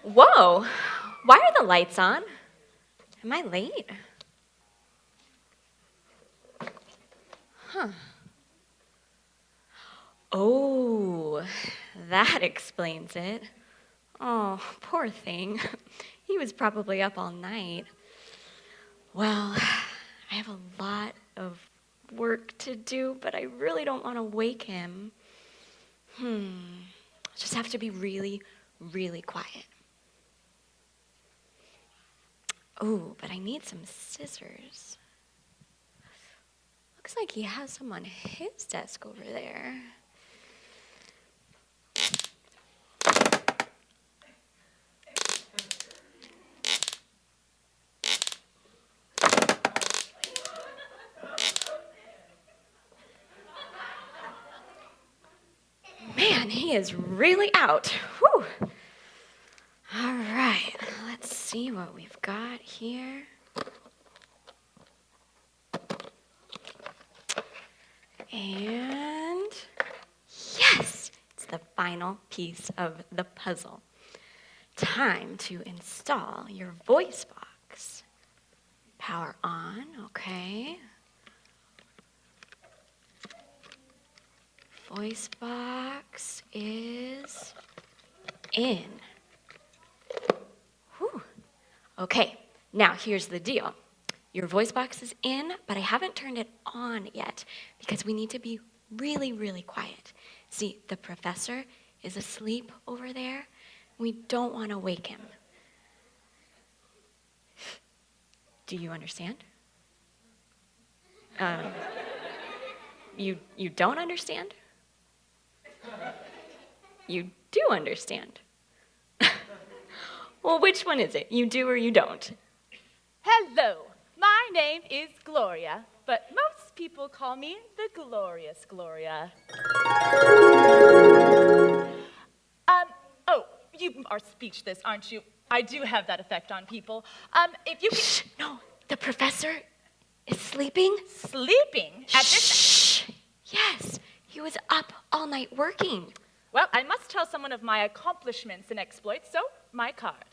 Whoa, why are the lights on? Am I late? Huh. Oh, that explains it. Oh, poor thing. He was probably up all night. Well, I have a lot of work to do, but I really don't want to wake him. Just have to be really, really quiet. Oh, but I need some scissors. Looks like he has some on his desk over there. Man, he is really out. Whew. All right, let's see what we've got here. And yes, it's the final piece of the puzzle. Time to install your voice box. Power on, okay. Voice box is in. Whew. Okay, now here's the deal. Your voice box is in, but I haven't turned it on yet because we need to be really, really quiet. See, the professor is asleep over there. We don't want to wake him. Do you understand? You don't understand? You do understand. Well, which one is it? You do or you don't? Hello, my name is Gloria, but most people call me the Glorious Gloria. Oh, you are speechless, aren't you? I do have that effect on people. If you Shh, no, the professor is sleeping. Sleeping at this... Shh, yes, he was up all night working. Well, I must tell someone of my accomplishments and exploits, so my card.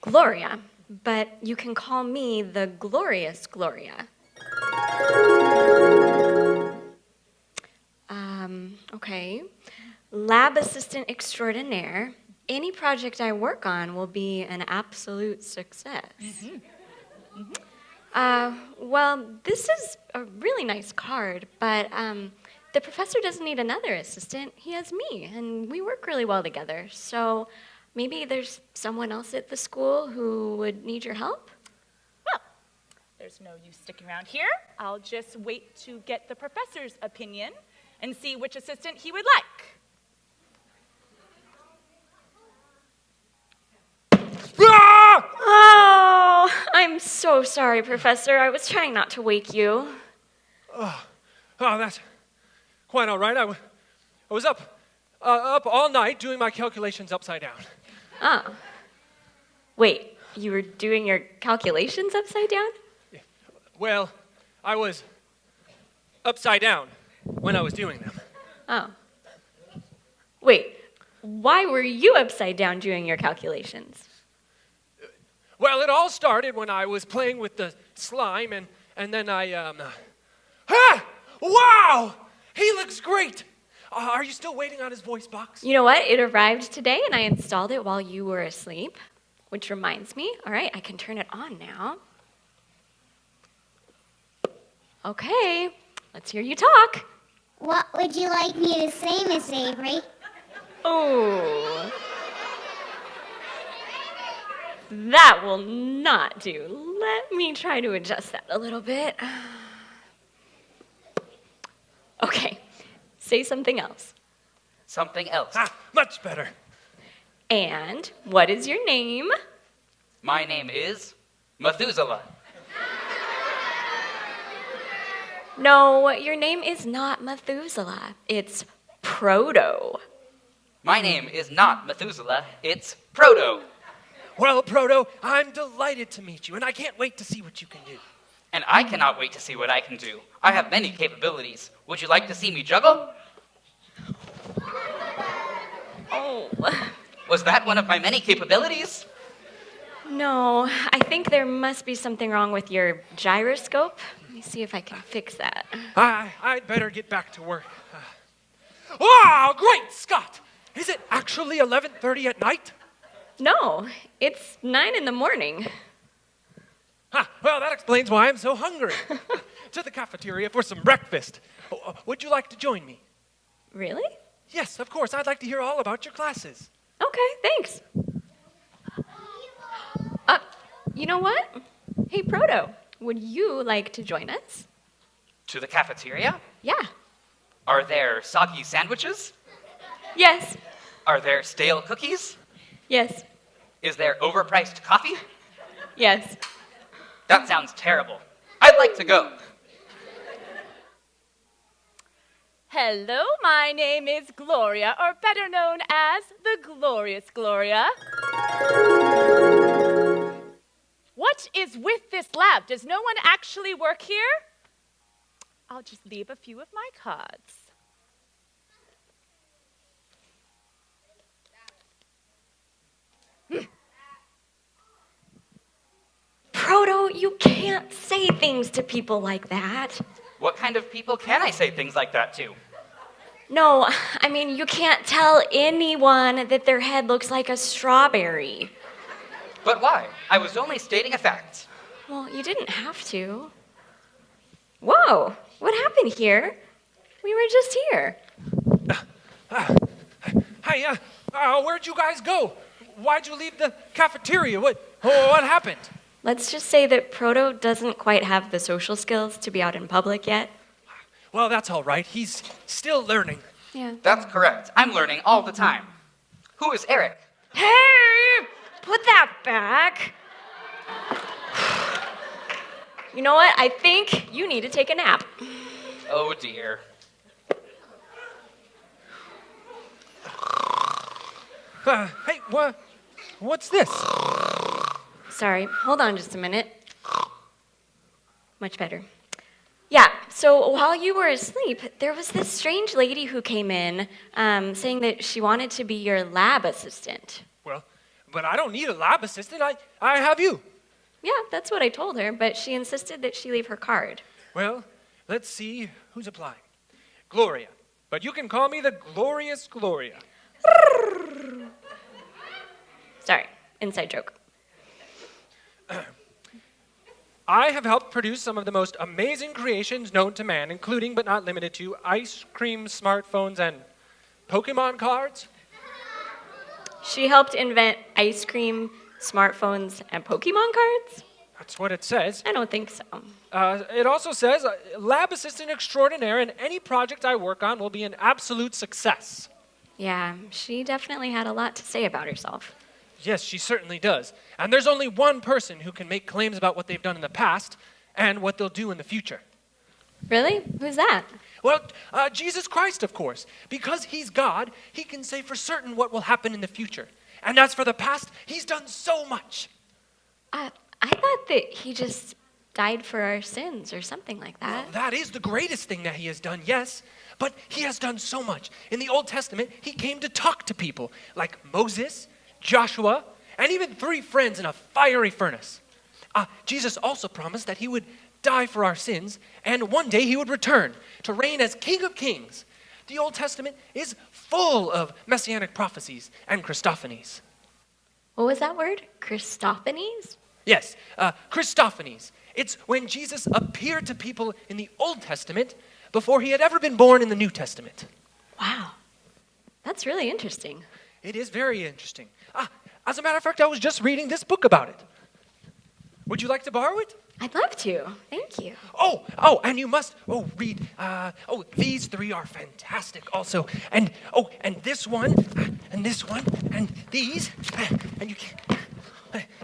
Gloria, but you can call me the Glorious Gloria. Okay. Lab assistant extraordinaire. Any project I work on will be an absolute success. Well, this is a really nice card, but the professor doesn't need another assistant. He has me, and we work really well together. So maybe there's someone else at the school who would need your help? Well, there's no use sticking around here. I'll just wait to get the professor's opinion and see which assistant he would like. Oh, I'm so sorry, Professor. I was trying not to wake you. Oh, that's quite all right. I was up all night doing my calculations upside down. Oh. Wait, you were doing your calculations upside down? Well, I was upside down when I was doing them. Oh. Wait, why were you upside down doing your calculations? Well, it all started when I was playing with the slime, and then I, Wow! He looks great! Are you still waiting on his voice box? You know what? It arrived today, and I installed it while you were asleep, which reminds me, all right, I can turn it on now. Okay, let's hear you talk. What would you like me to say, Miss Avery? Oh. That will not do. Let me try to adjust that a little bit. Okay, say something else. Something else. Much better. And what is your name? My name is Methuselah. No, your name is not Methuselah. It's Proto. My name is not Methuselah, it's Proto. Well, Proto, I'm delighted to meet you, and I can't wait to see what you can do. And I cannot wait to see what I can do. I have many capabilities. Would you like to see me juggle? Oh, Was that one of my many capabilities? no. I think there must be something wrong with your gyroscope. Let me see if I can fix that. I'd better get back to work. Wow, great Scott! Is it actually 11:30 at night? No, it's 9 in the morning. Well, that explains why I'm so hungry. To the cafeteria for some breakfast. Would you like to join me? Really? Yes, of course. I'd like to hear all about your classes. Okay, thanks. You know what? Hey, Proto, would you like to join us? To the cafeteria? Yeah. Are there soggy sandwiches? Yes. Are there stale cookies? Yes. Is there overpriced coffee? Yes. That sounds terrible. I'd like to go. Hello, my name is Gloria, or better known as the Glorious Gloria. What is with this lab? Does no one actually work here? I'll just leave a few of my cards. Proto, you can't say things to people like that. What kind of people can I say things like that to? No, I mean, you can't tell anyone that their head looks like a strawberry. But why? I was only stating a fact. Well, you didn't have to. Whoa, what happened here? We were just here. Hey, where'd you guys go? Why'd you leave the cafeteria? What happened? Let's just say that Proto doesn't quite have the social skills to be out in public yet. Well, that's all right. He's still learning. Yeah. That's correct. I'm learning all the time. Who is Eric? Hey, put that back. You know what? I think you need to take a nap. Oh dear. Hey, what's this? Sorry, hold on just a minute. Much better. Yeah, so while you were asleep, there was this strange lady who came in saying that she wanted to be your lab assistant. Well, but I don't need a lab assistant. I have you. Yeah, that's what I told her, but she insisted that she leave her card. Well, let's see who's applying. Gloria. But you can call me the Glorious Gloria. Sorry, inside joke. I have helped produce some of the most amazing creations known to man, including but not limited to ice cream, smartphones, and Pokemon cards. She helped invent ice cream, smartphones, and Pokemon cards? That's what it says. I don't think so. It also says, lab assistant extraordinaire, and any project I work on will be an absolute success. Yeah, she definitely had a lot to say about herself. Yes, she certainly does. And there's only one person who can make claims about what they've done in the past and what they'll do in the future. Really? Who's that? Well, Jesus Christ, of course. Because he's God, he can say for certain what will happen in the future. And as for the past, he's done so much. I thought that he just died for our sins or something like that. Well, that is the greatest thing that he has done, yes. But he has done so much. In the Old Testament, he came to talk to people like Moses, Joshua, and even 3 friends in a fiery furnace. Jesus also promised that he would die for our sins, and one day he would return to reign as King of Kings. The Old Testament is full of messianic prophecies and Christophanies. What was that word? Christophanies? Yes, Christophanies. It's when Jesus appeared to people in the Old Testament before he had ever been born in the New Testament. Wow. That's really interesting. It is very interesting. As a matter of fact, I was just reading this book about it. Would you like to borrow it? I'd love to. Thank you. And you must, read, these 3 are fantastic also. And this one, and this one, and these, and you can,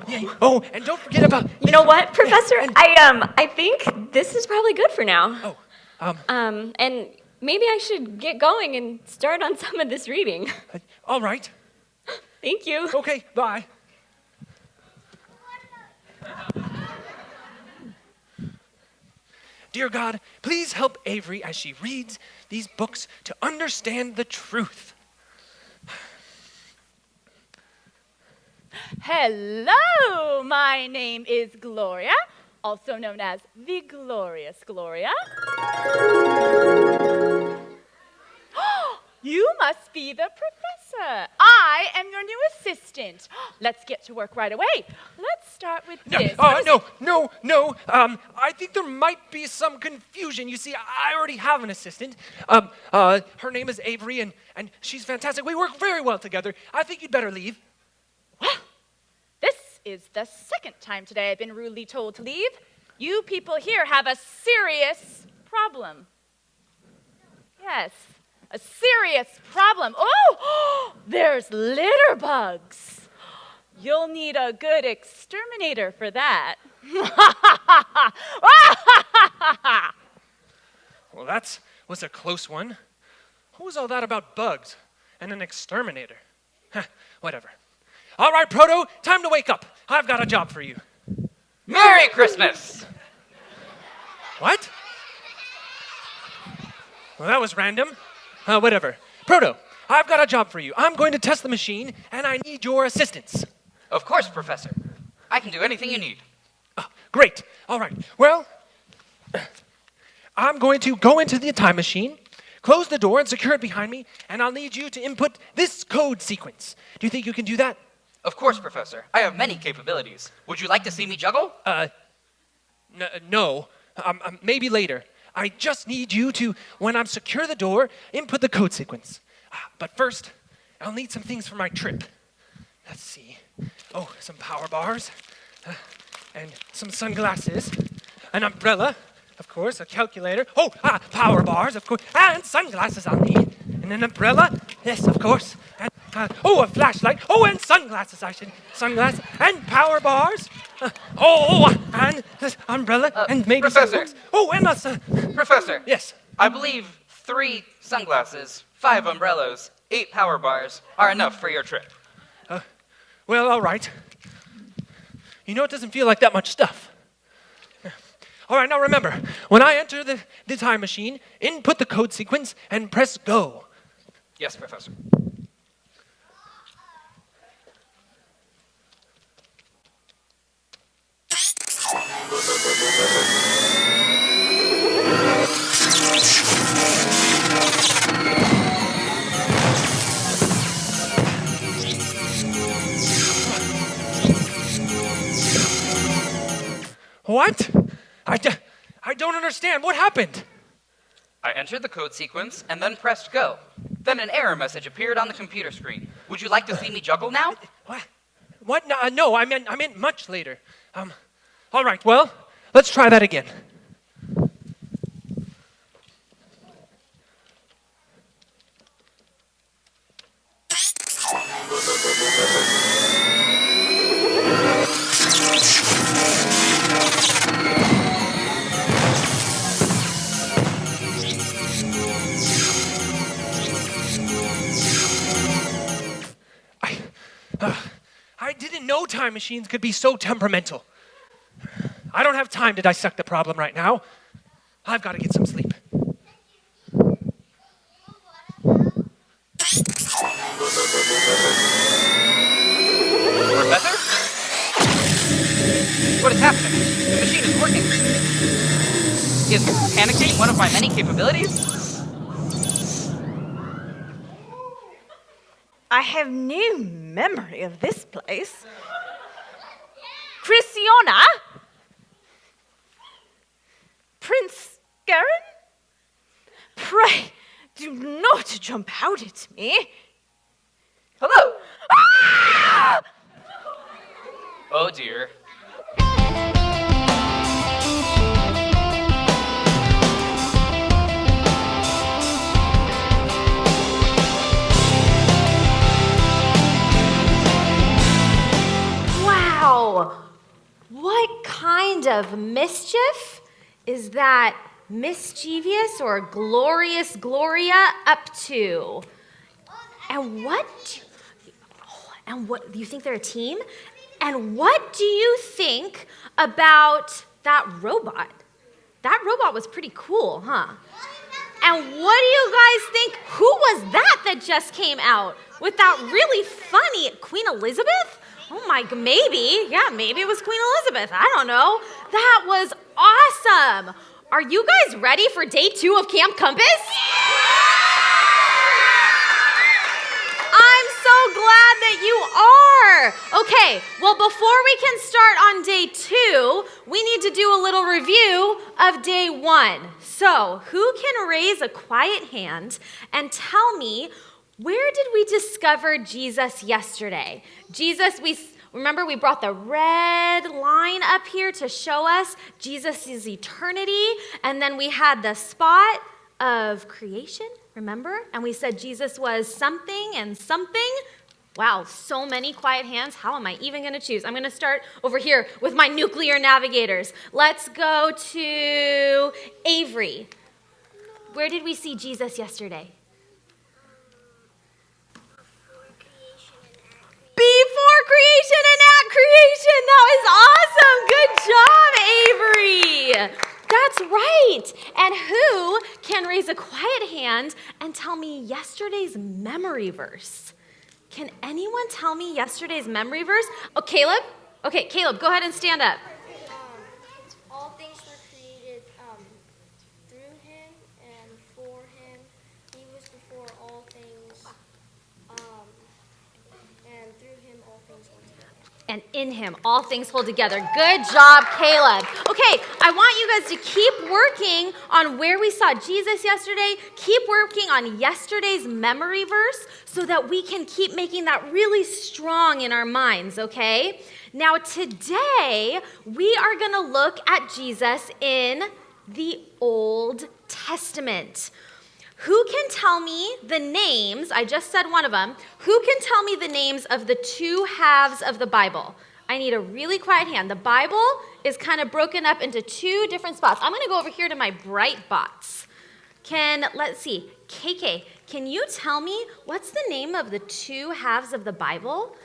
and don't forget about... You know what, Professor? I think this is probably good for now. And maybe I should get going and start on some of this reading. All right. Thank you. Okay, bye. Dear God, please help Avery as she reads these books to understand the truth. Hello, my name is Gloria, also known as the Glorious Gloria. You must be the professor. I am your new assistant. Let's get to work right away. Let's start with this. No. I think there might be some confusion. You see, I already have an assistant. Her name is Avery, and she's fantastic. We work very well together. I think you'd better leave. This is the second time today I've been rudely told to leave. You people here have a serious problem. Yes, a serious problem. Oh, there's litter bugs. You'll need a good exterminator for that. Well, that was a close one. What was all that about bugs and an exterminator? Whatever. All right, Proto, time to wake up. I've got a job for you. Merry Christmas! What? Well, that was random. Whatever. Proto, I've got a job for you. I'm going to test the machine, and I need your assistance. Of course, Professor. I can do anything you need. Great. All right. Well, I'm going to go into the time machine, close the door, and secure it behind me, and I'll need you to input this code sequence. Do you think you can do that? Of course, Professor. I have many capabilities. Would you like to see me juggle? No. Maybe later. I just need you to, when I'm secure the door, input the code sequence. But first, I'll need some things for my trip. Let's see. Oh, some power bars, and some sunglasses, an umbrella, of course, a calculator. Oh, power bars, of course, and sunglasses I'll need, and an umbrella, yes, of course, and a flashlight. Oh, and sunglasses, sunglasses, and power bars. And this umbrella, and maybe Professor. Professor. Yes. I believe 3 sunglasses, 5 umbrellas, 8 power bars are enough for your trip. Well, all right. You know, it doesn't feel like that much stuff. All right, now remember, when I enter the time machine, input the code sequence and press go. Yes, Professor. What? I don't understand. What happened? I entered the code sequence and then pressed go. Then an error message appeared on the computer screen. Would you like to see me juggle now? What? No, I meant much later. All right, well, let's try that again. I didn't know time machines could be so temperamental. I don't have time to dissect the problem right now. I've got to get some sleep. Professor? What is happening? The machine is working. Is panicking one of my many capabilities? I have no memory of this place. Christiana? Prince Garen? Pray, do not jump out at me. Hello. Ah! Oh dear. Wow. What kind of mischief is that mischievous or glorious Gloria up to? And what do you think they're a team? And what do you think about that robot? That robot was pretty cool, huh? And what do you guys think? Who was that just came out with that really funny Queen Elizabeth? Oh my, maybe. Yeah, maybe it was Queen Elizabeth. I don't know. That was awesome. Are you guys ready for day 2 of Camp Compass? I'm so glad that you are. Okay, well, before we can start on day 2, we need to do a little review of day 1. So, who can raise a quiet hand and tell me, where did we discover Jesus yesterday? Jesus, remember we brought the red line up here to show us Jesus' eternity, and then we had the spot of creation, remember? And we said Jesus was something and something. Wow, so many quiet hands. How am I even going to choose? I'm going to start over here with my nuclear navigators. Let's go to Avery. Where did we see Jesus yesterday? Before creation and at creation. That was awesome. Good job, Avery. That's right. And who can raise a quiet hand and tell me yesterday's memory verse? Can anyone tell me yesterday's memory verse? Oh, Caleb? Okay, Caleb, go ahead and stand up. All things were created through him and for him. He was before all things, and through him all things hold together. And in him, all things hold together. Good job, Caleb. Okay, I want you guys to keep working on where we saw Jesus yesterday. Keep working on yesterday's memory verse so that we can keep making that really strong in our minds, okay? Now, today, we are going to look at Jesus in the Old Testament. Who can tell me the names? I just said one of them. Who can tell me the names of the 2 halves of the Bible? I need a really quiet hand. The Bible is kind of broken up into 2 different spots. I'm going to go over here to my bright box. Let's see, KK, can you tell me what's the name of the 2 halves of the Bible?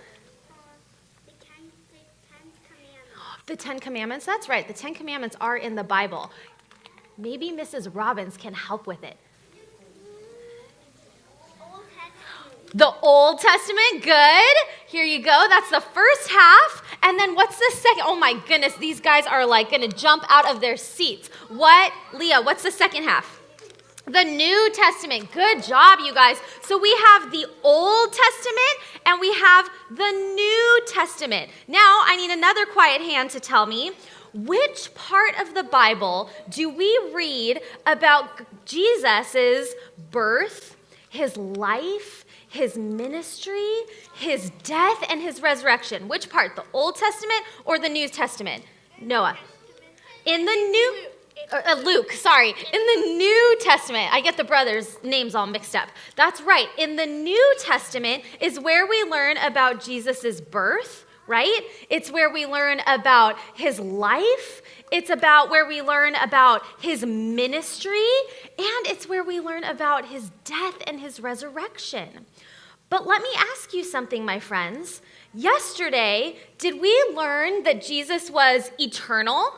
The Ten Commandments. The 10 Commandments, that's right. The 10 Commandments are in the Bible. Maybe Mrs. Robbins can help with it. The Old Testament, good. Here you go. That's the first half. And then what's the second? Oh my goodness, these guys are like going to jump out of their seats. Leah, what's the second half? The New Testament. Good job, you guys. So we have the Old Testament and we have the New Testament. Now I need another quiet hand to tell me, which part of the Bible do we read about Jesus' birth, his life, his ministry, his death, and his resurrection? Which part, the Old Testament or the New Testament? Noah. In the New, Luke, sorry. In the New Testament, I get the brothers' names all mixed up. That's right. In the New Testament is where we learn about Jesus' birth, right? It's where we learn about his life. It's about where we learn about his ministry, and it's where we learn about his death and his resurrection. But let me ask you something, my friends. Yesterday, did we learn that Jesus was eternal?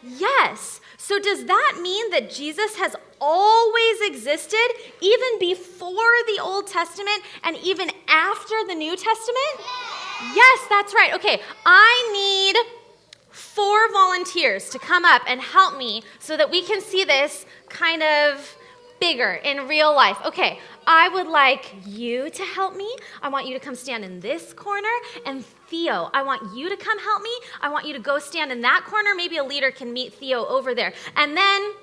Yes. So does that mean that Jesus has always existed, even before the Old Testament and even after the New Testament? Yes, that's right. Okay, I need 4 volunteers to come up and help me so that we can see this kind of bigger in real life. Okay, I would like you to help me. I want you to come stand in this corner. And Theo, I want you to come help me. I want you to go stand in that corner. Maybe a leader can meet Theo over there. And then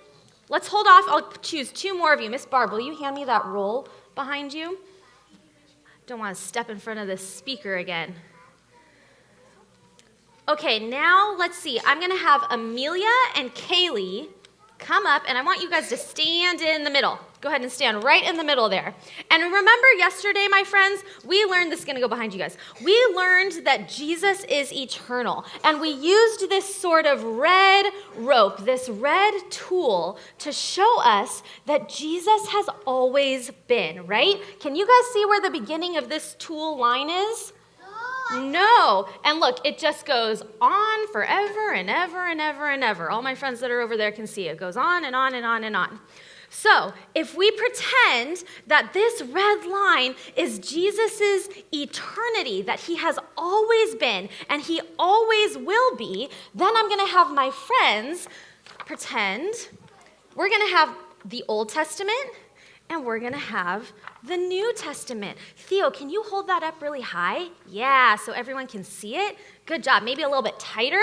let's hold off. I'll choose 2 more of you. Miss Barb, will you hand me that roll behind you? Don't want to step in front of the speaker again. Okay, now let's see. I'm going to have Amelia and Kaylee come up, and I want you guys to stand in the middle. Go ahead and stand right in the middle there. And remember yesterday, my friends, we learned, this is going to go behind you guys. We learned that Jesus is eternal. And we used this sort of red rope, this red tool to show us that Jesus has always been, right? Can you guys see where the beginning of this tool line is? No. And look, it just goes on forever and ever and ever and ever. All my friends that are over there can see it goes on and on and on and on. So if we pretend that this red line is Jesus's eternity, that he has always been and he always will be, then I'm going to have my friends pretend we're going to have the Old Testament and we're going to have the New Testament. Theo, can you hold that up really high? Yeah, so everyone can see it. Good job. Maybe a little bit tighter.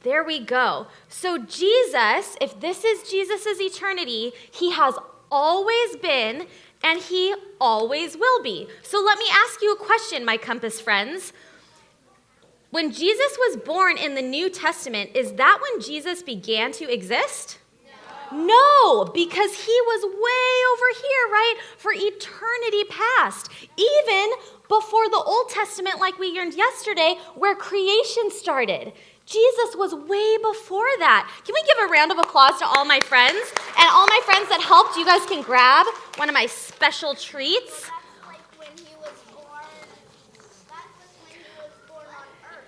There we go. So Jesus, if this is Jesus' eternity, he has always been and he always will be. So let me ask you a question, my Compass friends. When Jesus was born in the New Testament, is that when Jesus began to exist? No, because he was way over here, right, for eternity past. Even before the Old Testament, like we learned yesterday, where creation started. Jesus was way before that. Can we give a round of applause to all my friends? And all my friends that helped, you guys can grab one of my special treats.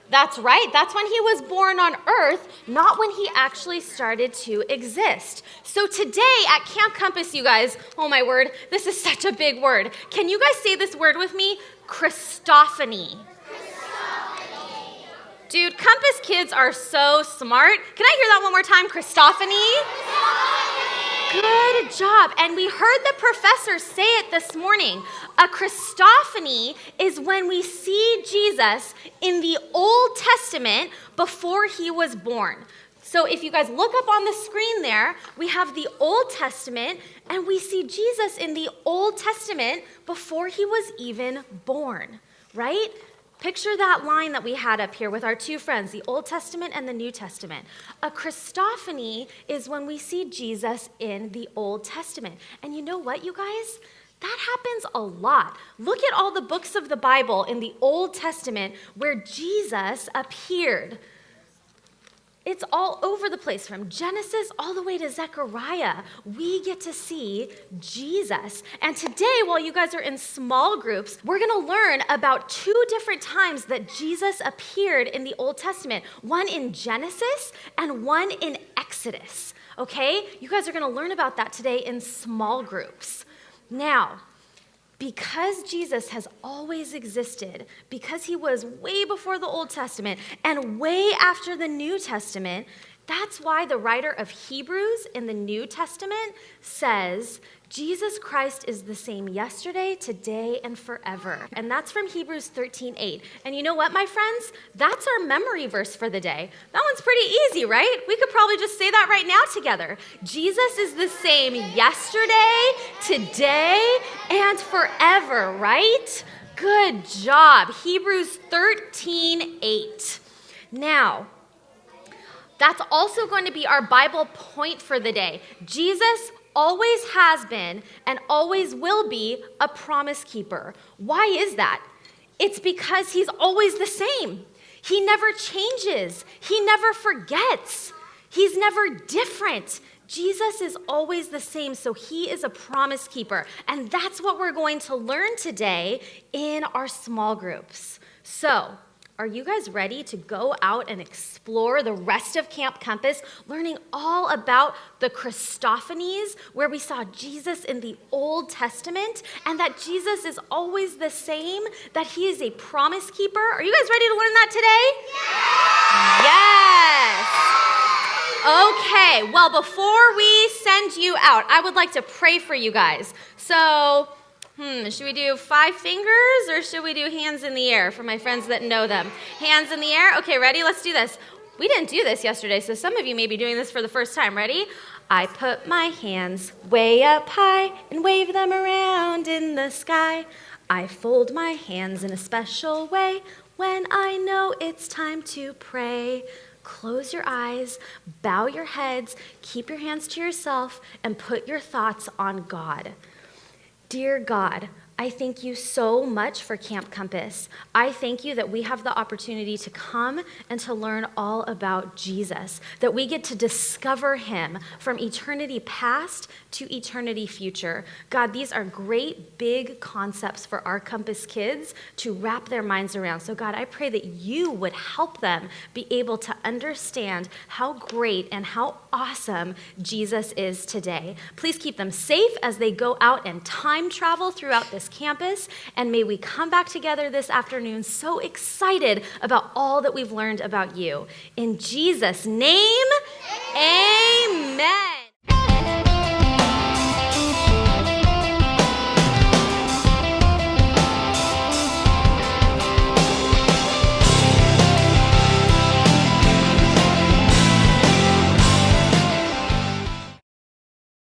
That's right. That's when he was born on earth, not when he actually started to exist. So today at Camp Compass, you guys, oh my word, this is such a big word. Can you guys say this word with me? Christophany. Dude, Compass kids are so smart. Can I hear that one more time? Christophany? Good job. And we heard the professor say it this morning. A Christophany is when we see Jesus in the Old Testament before he was born. So if you guys look up on the screen there, we have the Old Testament, and we see Jesus in the Old Testament before he was even born, right? Picture that line that we had up here with our two friends, the Old Testament and the New Testament. A Christophany is when we see Jesus in the Old Testament. And you know what, you guys? That happens a lot. Look at all the books of the Bible in the Old Testament where Jesus appeared. It's all over the place, from Genesis all the way to Zechariah. We get to see Jesus. And today, while you guys are in small groups, we're going to learn about two different times that Jesus appeared in the Old Testament. One in Genesis and one in Exodus. Okay? You guys are going to learn about that today in small groups. Now, because Jesus has always existed, because he was way before the Old Testament and way after the New Testament, that's why the writer of Hebrews in the New Testament says, Jesus Christ is the same yesterday, today, and forever. And that's from Hebrews 13:8. And you know what, my friends? That's our memory verse for the day. That one's pretty easy, right? We could probably just say that right now together. Jesus is the same yesterday, today, and forever, right? Good job. Hebrews 13:8. Now, that's also going to be our Bible point for the day. Jesus always has been and always will be a promise keeper. Why is that? It's because he's always the same. He never changes. He never forgets. He's never different. Jesus is always the same, so he is a promise keeper. And that's what we're going to learn today in our small groups. So, are you guys ready to go out and explore the rest of Camp Compass, learning all about the Christophanies, where we saw Jesus in the Old Testament, and that Jesus is always the same, that he is a promise keeper? Are you guys ready to learn that today? Yes! Okay, well, before we send you out, I would like to pray for you guys. So, should we do 5 fingers or should we do hands in the air for my friends that know them? Hands in the air? Okay, ready? Let's do this. We didn't do this yesterday, so some of you may be doing this for the first time. Ready? I put my hands way up high and wave them around in the sky. I fold my hands in a special way when I know it's time to pray. close your eyes, bow your heads, keep your hands to yourself, and put your thoughts on God. Dear God, I thank you so much for Camp Compass. I thank you that we have the opportunity to come and to learn all about Jesus, that we get to discover him from eternity past to eternity future. God, these are great big concepts for our Compass kids to wrap their minds around. So God, I pray that you would help them be able to understand how great and how awesome Jesus is today. Please keep them safe as they go out and time travel throughout this campus, and may we come back together this afternoon so excited about all that we've learned about you. In Jesus' name, amen.